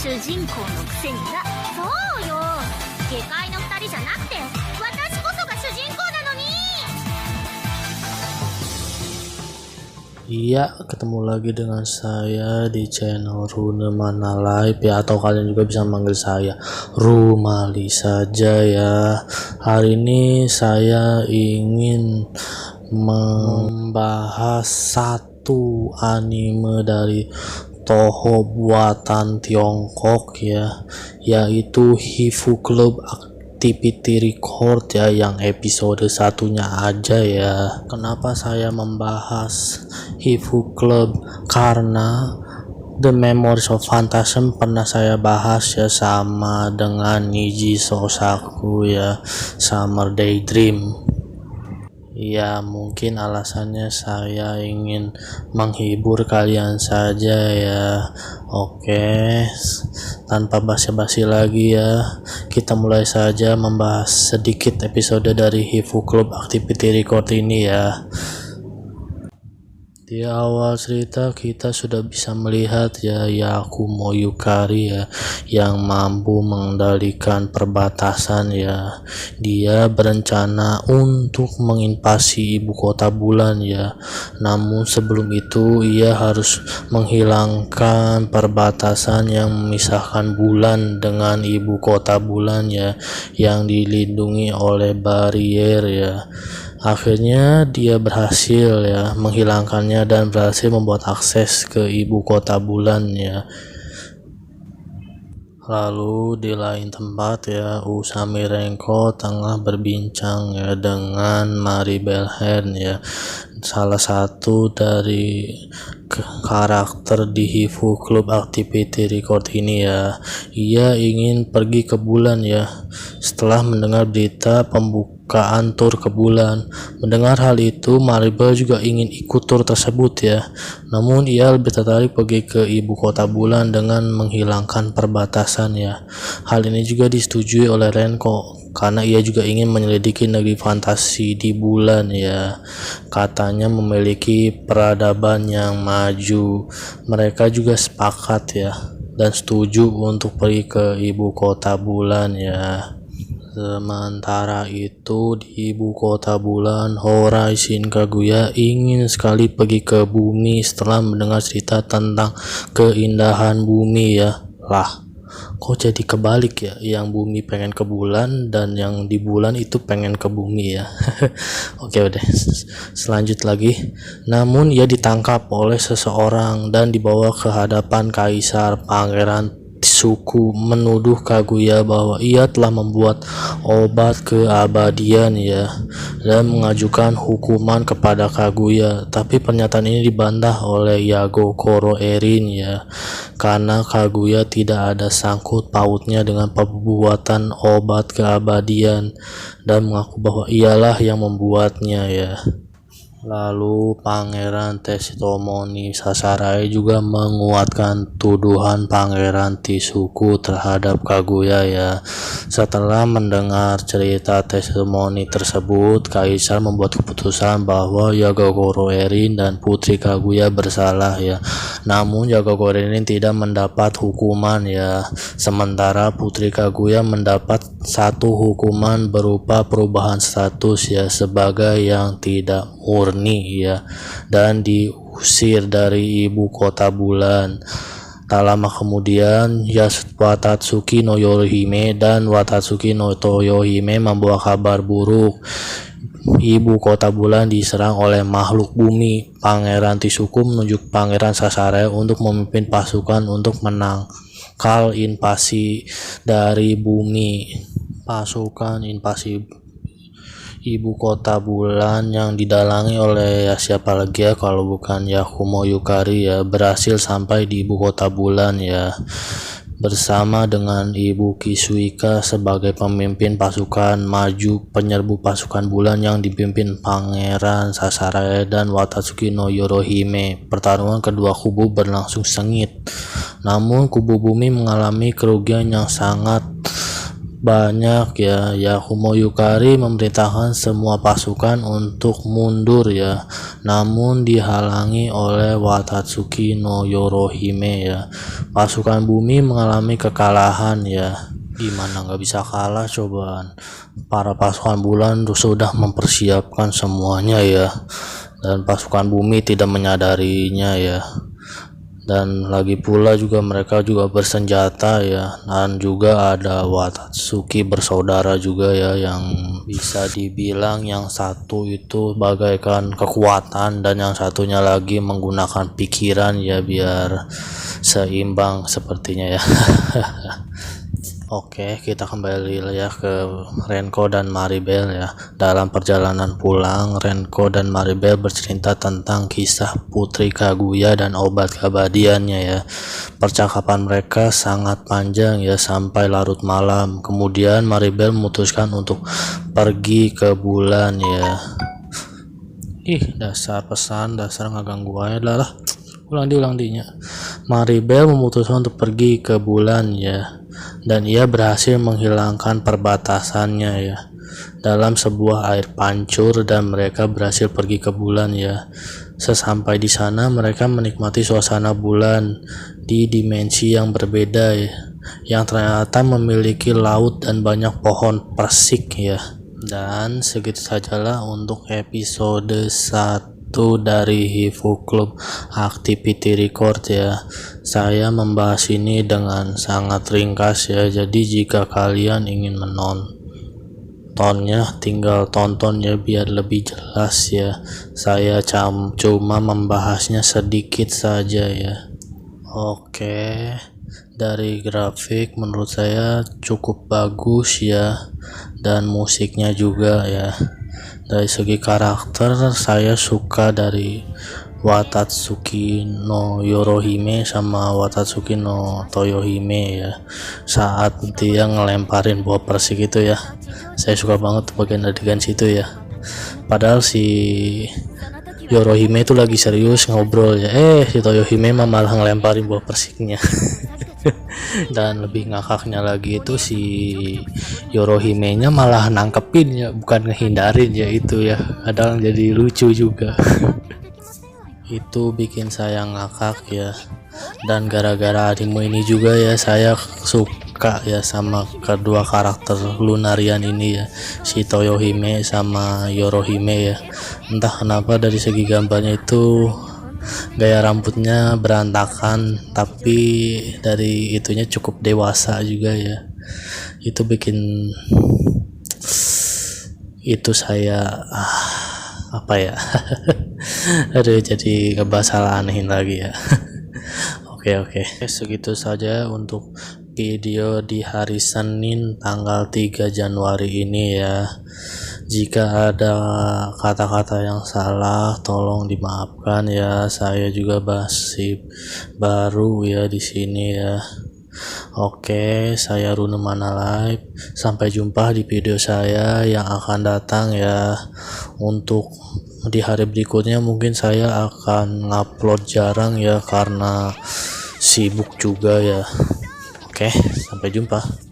主人公のくせにな。そうよ、下界の二人じゃなくて私こそが主人公なのに。Iya, ketemu lagi dengan saya di channel Runemana Live ya, atau kalian juga bisa manggil saya Rumali saja ya. Hari ini saya ingin membahas satu anime dari Toho buatan Tiongkok ya, yaitu Hifu Club Activity Record ya, yang episode satunya aja ya. Kenapa saya membahas Hifu Club? Karena The Memories of Phantasm pernah saya bahas ya, sama dengan Niji Sosaku ya, Summer Daydream. Ya, mungkin alasannya saya ingin menghibur kalian saja ya. Oke, tanpa basa-basi lagi ya, kita mulai saja membahas sedikit episode dari Hifu Club Activity Record ini ya. Di awal cerita kita sudah bisa melihat ya Yakumo Yukari ya, yang mampu mengendalikan perbatasan ya. Dia berencana untuk menginvasi ibu kota bulan ya. Namun sebelum itu ia harus menghilangkan perbatasan yang memisahkan bulan dengan ibu kota bulan ya, yang dilindungi oleh barier ya. Akhirnya dia berhasil ya menghilangkannya dan berhasil membuat akses ke ibu kota bulan ya. Lalu di lain tempat ya, Usami Renko tengah berbincang ya dengan Maribel Hen ya, salah satu dari karakter di Hifu Club Activity Record ini ya. Ia ingin pergi ke bulan ya, setelah mendengar berita pembukaan tur ke bulan. Mendengar hal itu, Maribel juga ingin ikut tur tersebut ya. Namun ia lebih tertarik pergi ke ibu kota bulan dengan menghilangkan perbatasan ya. Hal ini juga disetujui oleh Renko karena ia juga ingin menyelidiki negeri fantasi di bulan ya. Katanya memiliki peradaban yang maju. Mereka juga sepakat ya dan setuju untuk pergi ke ibu kota bulan ya. Sementara itu di ibu kota bulan, Horai Shin Kaguya ingin sekali pergi ke bumi setelah mendengar cerita tentang keindahan bumi ya. Lah, kok jadi kebalik ya, yang bumi pengen ke bulan dan yang di bulan itu pengen ke bumi ya. Oke udah, selanjut lagi. Namun ia ditangkap oleh seseorang dan dibawa ke hadapan Kaisar. Pangeran Suku menuduh Kaguya bahwa ia telah membuat obat keabadian ya, dan mengajukan hukuman kepada Kaguya. Tapi pernyataan ini dibantah oleh Yago Koro Erin ya, karena Kaguya tidak ada sangkut pautnya dengan pembuatan obat keabadian dan mengaku bahwa ialah yang membuatnya ya. Lalu Pangeran Tetsutomo Sasarai juga menguatkan tuduhan Pangeran Tisuku terhadap Kaguya ya. Setelah mendengar cerita Tetsutomo tersebut, Kaisar membuat keputusan bahwa Yagokoro Erin dan Putri Kaguya bersalah ya. Namun Yagokoro Erin tidak mendapat hukuman ya. Sementara Putri Kaguya mendapat satu hukuman berupa perubahan status ya, sebagai yang tidak murni ya, dan diusir dari ibu kota bulan. Tak lama kemudian Watatsuki no Yorohime dan Watatsuki no Toyohime membawa kabar buruk. Ibu kota bulan diserang oleh makhluk bumi. Pangeran Tisuku menunjuk Pangeran Sasarai untuk memimpin pasukan untuk menangkal invasi dari bumi. Pasukan invasi ibu kota bulan yang didalangi oleh ya siapa lagi ya kalau bukan Yakumo Yukari ya, berhasil sampai di ibu kota bulan ya, bersama dengan Ibu Kisuika sebagai pemimpin pasukan maju penyerbu pasukan bulan yang dipimpin Pangeran Sasarai dan Watatsuki no Yorohime. Pertarungan kedua kubu berlangsung sengit, namun kubu bumi mengalami kerugian yang sangat banyak ya. Yakumo Yukari memerintahkan semua pasukan untuk mundur ya. namun dihalangi oleh Watatsuki no Yorohime ya. Pasukan bumi mengalami kekalahan ya. Gimana nggak bisa kalah cobaan. Para pasukan bulan sudah mempersiapkan semuanya ya, dan pasukan bumi tidak menyadarinya ya. Dan lagi pula juga mereka juga bersenjata ya, dan juga ada Watatsuki bersaudara juga ya, yang bisa dibilang yang satu itu bagaikan kekuatan dan yang satunya lagi menggunakan pikiran ya, biar seimbang sepertinya ya. Oke, kita kembali ya ke Renko dan Maribel ya. Dalam perjalanan pulang, Renko dan Maribel bercerita tentang kisah Putri Kaguya dan obat keabadiannya ya. Percakapan mereka sangat panjang ya, sampai larut malam. Kemudian Maribel memutuskan untuk pergi ke bulan ya. Dasar pesan, dasar ngeganggu aja lah. Ulang dinya. Maribel memutuskan untuk pergi ke bulan ya, dan ia berhasil menghilangkan perbatasannya ya dalam sebuah air pancur, dan mereka berhasil pergi ke bulan ya. Sesampai di sana mereka menikmati suasana bulan di dimensi yang berbeda ya, yang ternyata memiliki laut dan banyak pohon persik ya. Dan segitu sajalah untuk episode 1 dari Hifu Club Activity Record ya. Saya membahas ini dengan sangat ringkas ya, jadi jika kalian ingin menontonnya tinggal tonton ya biar lebih jelas ya. Saya cuma membahasnya sedikit saja ya. Oke, dari grafik menurut saya cukup bagus ya, dan musiknya juga ya. Dari segi karakter saya suka dari Watatsuki no Yorohime sama Watatsuki no Toyohime ya, saat dia ngelemparin buah persik itu ya. Saya suka banget bagian adegan situ ya. Padahal si Yorohime itu lagi serius ngobrol ya, si Toyohime malah ngelemparin buah persiknya. Dan lebih ngakaknya lagi itu si Yorohime-nya malah nangkepin ya, bukan ngehindarin ya, itu ya kadang jadi lucu juga. Itu bikin saya ngakak ya. Dan gara-gara anime ini juga ya, saya suka ya sama kedua karakter Lunarian ini ya, si Toyohime sama Yorohime ya. Entah kenapa dari segi gambarnya itu gaya rambutnya berantakan, tapi dari itunya cukup dewasa juga ya. Itu bikin itu saya apa ya aduh, jadi ngebahas hal anehin lagi ya. Oke, segitu saja untuk video di hari Senin tanggal 3 Januari ini ya. Jika ada kata-kata yang salah tolong dimaafkan ya, saya juga masih baru ya di sini ya. Oke, saya Rune Manalive. Sampai jumpa di video saya yang akan datang ya. Untuk di hari berikutnya mungkin saya akan ngupload jarang ya, karena sibuk juga ya. Oke, sampai jumpa.